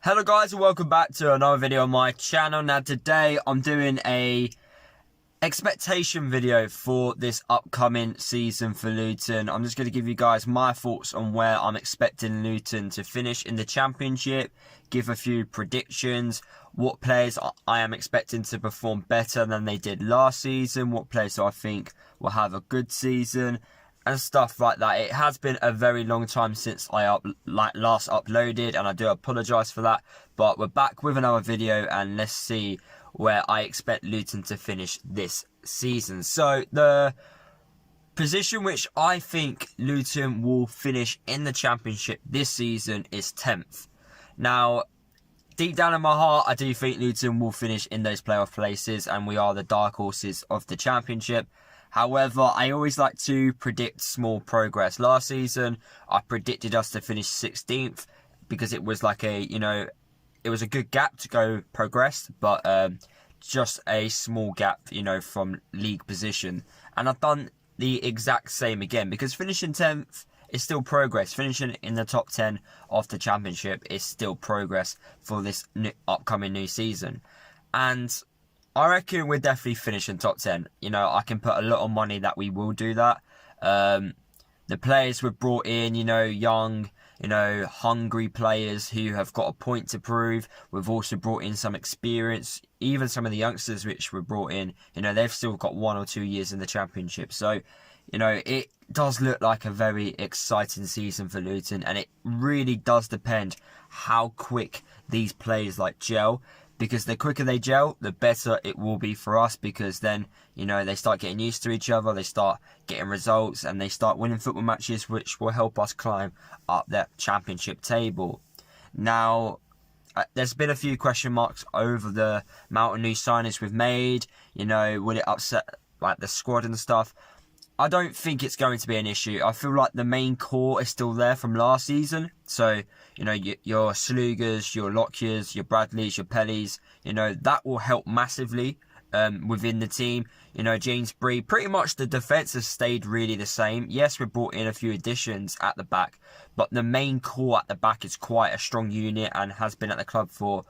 Hello guys and welcome back to another video on my channel. Now today I'm doing a expectation video for this upcoming season for Luton. I'm just going to give you guys my thoughts on where I'm expecting Luton to finish in the championship, give a few predictions, what players I am expecting to perform better than they did last season, what players I think will have a good season, and stuff like that. It has been a very long time since I last uploaded, and I do apologise for that. But we're back with another video, and let's see where I expect Luton to finish this season. So the position which I think Luton will finish in the championship this season is 10th. Now, deep down in my heart, I do think Luton will finish in those playoff places, and we are the dark horses of the championship. However, I always like to predict small progress. Last season, I predicted us to finish 16th because it was like it was a good gap to go progress, but just a small gap, from league position. And I've done the exact same again because finishing 10th is still progress. Finishing in the top 10 of the championship is still progress for this upcoming new season. And I reckon we're definitely finishing top 10. I can put a lot of money that we will do that. The players we've brought in, young, hungry players who have got a point to prove. We've also brought in some experience. Even some of the youngsters which were brought in, they've still got 1 or 2 years in the championship. So, it does look like a very exciting season for Luton. And it really does depend how quick these players gel. Because the quicker they gel, the better it will be for us. Because then, they start getting used to each other. They start getting results. And they start winning football matches, which will help us climb up that championship table. Now, there's been a few question marks over the amount of new signings we've made. Will it upset the squad and stuff? I don't think it's going to be an issue. I feel like the main core is still there from last season. So, your Slugers, your Lockyers, your Bradleys, your Pellies, that will help massively within the team. James Bree, pretty much the defence has stayed really the same. Yes, we brought in a few additions at the back, but the main core at the back is quite a strong unit and has been at the club for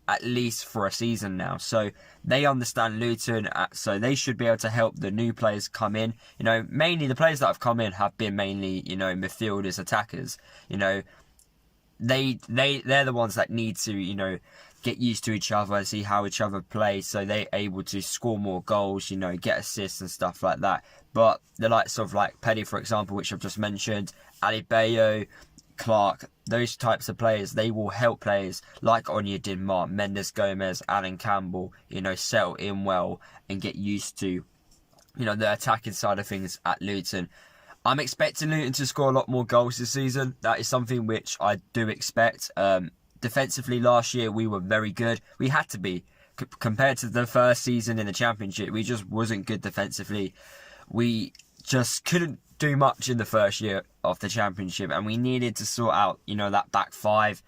at least for a season now. So they understand Luton, so they should be able to help the new players come in. Mainly the players that have come in have been mainly, midfielders, attackers. They're the ones that need to, get used to each other and see how each other play, so they're able to score more goals, get assists and stuff like that. But the likes of Petty, for example, which I've just mentioned, Adebayo, Clark, those types of players, they will help players like Onyedinma, Mendes Gomez, Alan Campbell, settle in well and get used to, the attacking side of things at Luton. I'm expecting Luton to score a lot more goals this season. That is something which I do expect. Defensively, last year we were very good. We had to be. Compared to the first season in the championship, we just wasn't good defensively. We just couldn't do much in the first year of the championship, and we needed to sort out, that back five.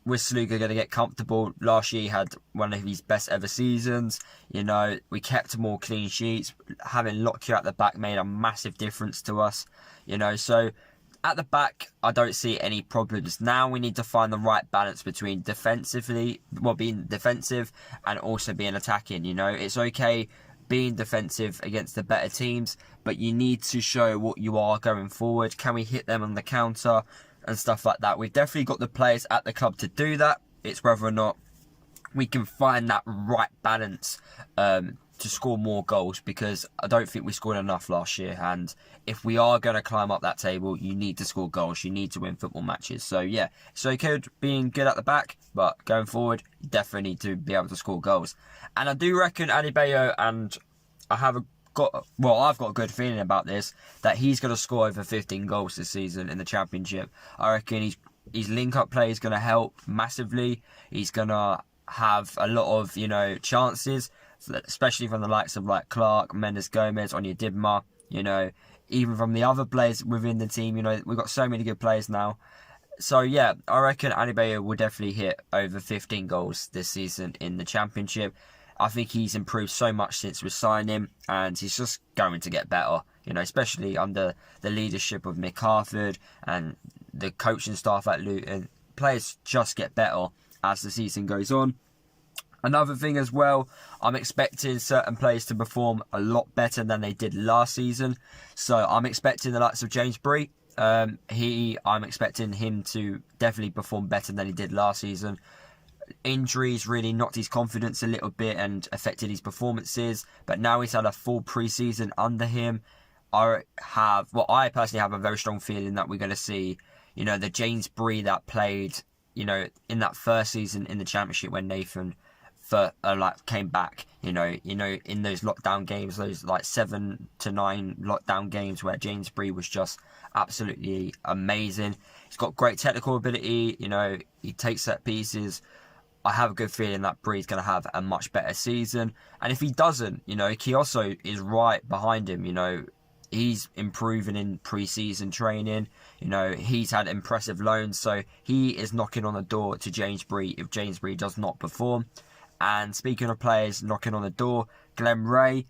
Was Sluga going to get comfortable? Last year he had one of his best ever seasons. We kept more clean sheets. Having Lockyer at the back made a massive difference to us. So at the back, I don't see any problems. Now we need to find the right balance between being defensive and also being attacking. It's okay being defensive against the better teams, but you need to show what you are going forward. Can we hit them on the counter and stuff like that? We've definitely got the players at the club to do that. It's whether or not we can find that right balance to score more goals, because I don't think we scored enough last year. And if we are going to climb up that table, you need to score goals. You need to win football matches. So yeah, it's okay being good at the back, but going forward, you definitely need to be able to score goals. And I do reckon Adebayo, and I've got a good feeling about this, that he's going to score over 15 goals this season in the championship. I reckon his link-up play is going to help massively. He's going to have a lot of, chances, especially from the likes of Clark, Mendes Gomez, Onyedinma, even from the other players within the team. We've got so many good players now. So yeah, I reckon Adebayo will definitely hit over 15 goals this season in the championship. I think he's improved so much since we signed him, and he's just going to get better, especially under the leadership of Mick Harford and the coaching staff at Luton. players just get better as the season goes on. Another thing as well, I'm expecting certain players to perform a lot better than they did last season. So I'm expecting the likes of James Bree. I'm expecting him to definitely perform better than he did last season. Injuries really knocked his confidence a little bit and affected his performances. But now he's had a full pre-season under him. I personally have a very strong feeling that we're going to see, you know, the James Bree that played, you know, in that first season in the Championship when Nathan came back, you know, in those lockdown games, those like 7 to 9 lockdown games where James Bree was just absolutely amazing. He's got great technical ability, you know, he takes set pieces. I have a good feeling that Bree's going to have a much better season. And if he doesn't, you know, Kioso is right behind him, you know. He's improving in pre-season training. You know, he's had impressive loans. So he is knocking on the door to James Bree if James Bree does not perform. And speaking of players knocking on the door, Glenn Ray,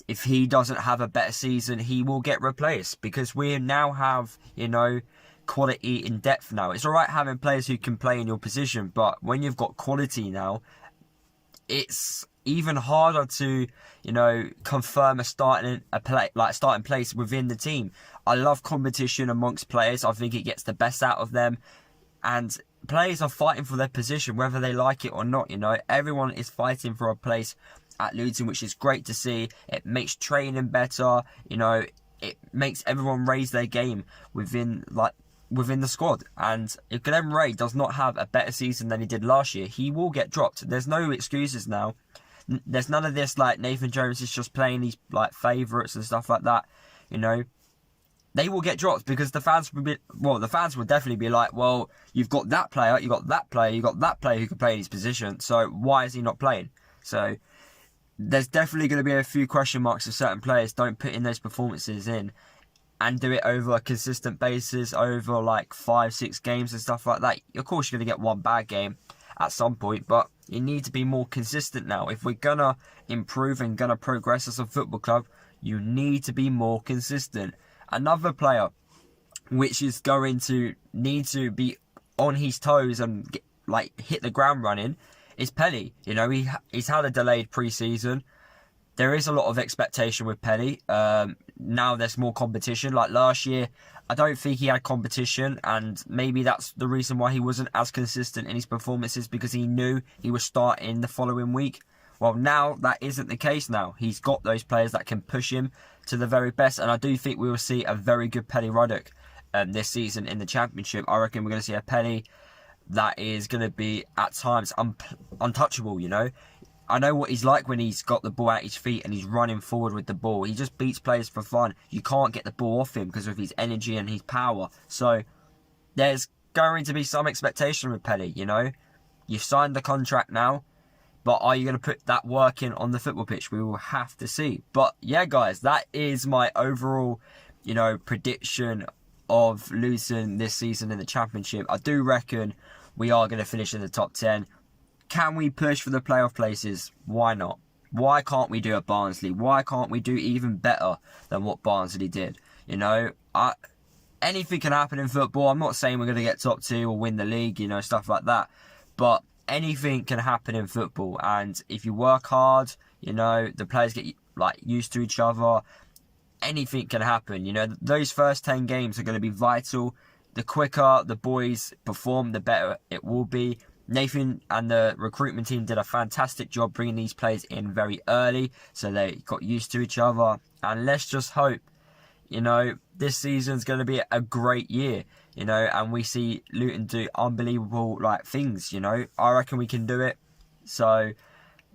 if he doesn't have a better season, he will get replaced. Because we now have, you know, quality in depth now. It's alright having players who can play in your position. But when you've got quality now, it's even harder to, you know, confirm a starting place within the team. I love competition amongst players. I think it gets the best out of them, and players are fighting for their position whether they like it or not. You know, everyone is fighting for a place at Luton, which is great to see. It makes training better. You know, it makes everyone raise their game within the squad. And if Glenn Ray does not have a better season than he did last year, he will get dropped. There's no excuses now. There's none of this like Nathan Jones is just playing these like favourites and stuff like that. You know, they will get dropped because the fans will definitely be like, well, you've got that player, you've got that player who can play in his position, so why is he not playing? So there's definitely going to be a few question marks if certain players don't put in those performances in and do it over a consistent basis over like 5-6 games and stuff like that. Of course, you're going to get one bad game at some point, but you need to be more consistent now. If we're going to improve and going to progress as a football club, you need to be more consistent. Another player which is going to need to be on his toes and hit the ground running is Pelly. You know, he's had a delayed pre-season. There is a lot of expectation with Pelly. Now there's more competition. Like last year, I don't think he had competition, and maybe that's the reason why he wasn't as consistent in his performances, because he knew he was starting the following week. Well, now that isn't the case now. He's got those players that can push him to the very best, and I do think we will see a very good Pelly Ruddock this season in the Championship. I reckon we're going to see a Pelly that is going to be, at times, untouchable, you know. I know what he's like when he's got the ball at his feet and he's running forward with the ball. He just beats players for fun. You can't get the ball off him because of his energy and his power. So there's going to be some expectation with Pelly, you know. You've signed the contract now, but are you going to put that work in on the football pitch? We will have to see. But yeah, guys, that is my overall, you know, prediction of Luton this season in the Championship. I do reckon we are going to finish in the top 10. Can we push for the playoff places? Why not? Why can't we do a Barnsley? Why can't we do even better than what Barnsley did? You know, anything can happen in football. I'm not saying we're going to get top 2 or win the league, you know, stuff like that. But anything can happen in football. And if you work hard, you know, the players get used to each other. Anything can happen. You know, those first 10 games are going to be vital. The quicker the boys perform, the better it will be. Nathan and the recruitment team did a fantastic job bringing these players in very early, so they got used to each other. And let's just hope, you know, this season's going to be a great year, you know, and we see Luton do unbelievable things, you know. I reckon we can do it. So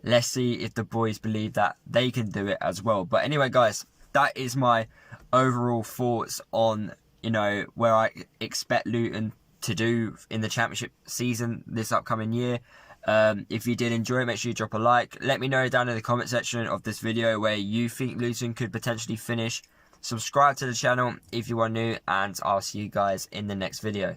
let's see if the boys believe that they can do it as well. But anyway, guys, that is my overall thoughts on, you know, where I expect Luton to do in the Championship season this upcoming year. If you did enjoy it, make sure you drop a like. Let me know down in the comment section of this video where you think Luton could potentially finish. Subscribe to the channel if you are new, and I'll see you guys in the next video.